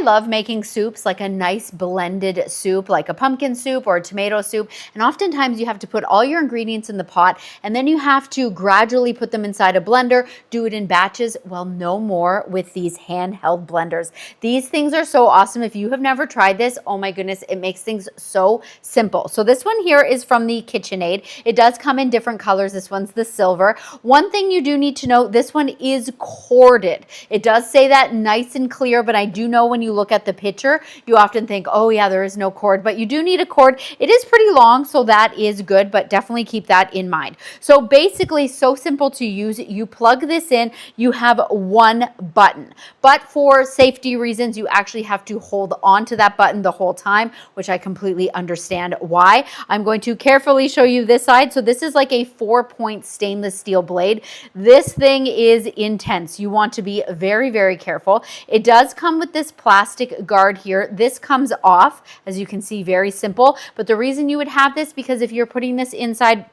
love making soups, like a nice blended soup, like a pumpkin soup or a tomato soup. And oftentimes you have to put all your ingredients in the pot and then you have to gradually put them inside a blender, do it in batches. Well, no more with these handheld blenders. These things are so awesome. If you have never tried this, oh my goodness, it makes things so simple. So this one here is from the KitchenAid. It does come in different colors. This one's the silver. One thing you do need to know, this one is corded. It does say that nice and clear, but I do know when you look at the picture, you often think, oh yeah, there is no cord, but you do need a cord. It is pretty long, so that is good, but definitely keep that in mind. So basically, so simple to use. You plug this in, you have one button, but for safety reasons, you actually have to hold on to that button the whole time, which I completely understand why. I'm going to carefully show you this side. So this is like a 4-point stainless steel blade. This thing is intense. You want to be very, very careful. It does come with this plastic guard here. This comes off, as you can see, very simple. But the reason you would have this, because if you're putting this inside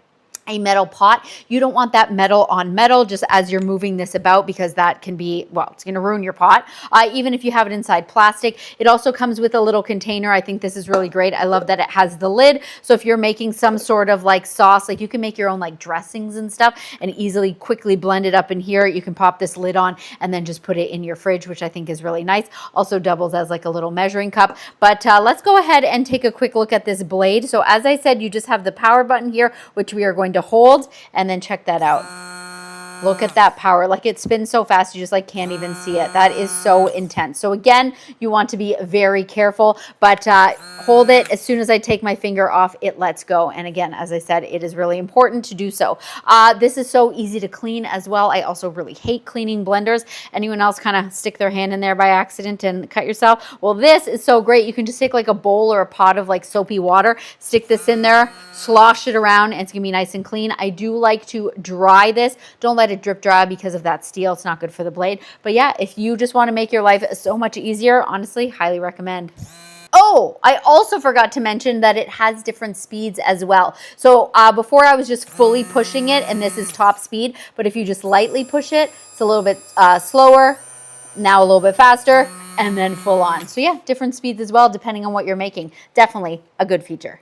a metal pot, you don't want that metal on metal just as you're moving this about, because that can be, well, it's going to ruin your pot. Even if you have it inside plastic. It also comes with a little container. I think this is really great. I love that it has the lid. So if you're making some sort of like sauce, like you can make your own like dressings and stuff and easily quickly blend it up in here. You can pop this lid on and then just put it in your fridge, which I think is really nice. Also doubles as like a little measuring cup. But let's go ahead and take a quick look at this blade. So as I said, you just have the power button here, which we are going to hold, and then check that out. Look at that power. Like, it spins so fast, you just like can't even see it. That is so intense. So again, you want to be very careful, but hold it. As soon as I take my finger off, it lets go. And again, as I said, it is really important to do so. This is so easy to clean as well. I also really hate cleaning blenders. Anyone else kind of stick their hand in there by accident and cut yourself? Well, this is so great. You can just take like a bowl or a pot of like soapy water, stick this in there, slosh it around, and it's gonna be nice and clean. I do like to dry this. Don't let it drip dry because of that steel. It's not good for the blade. But yeah, if you just want to make your life so much easier, honestly, highly recommend. Oh, I also forgot to mention that it has different speeds as well. So before I was just fully pushing it, and this is top speed, but if you just lightly push it, it's a little bit slower, now a little bit faster, and then full on. So yeah, different speeds as well, depending on what you're making. Definitely a good feature.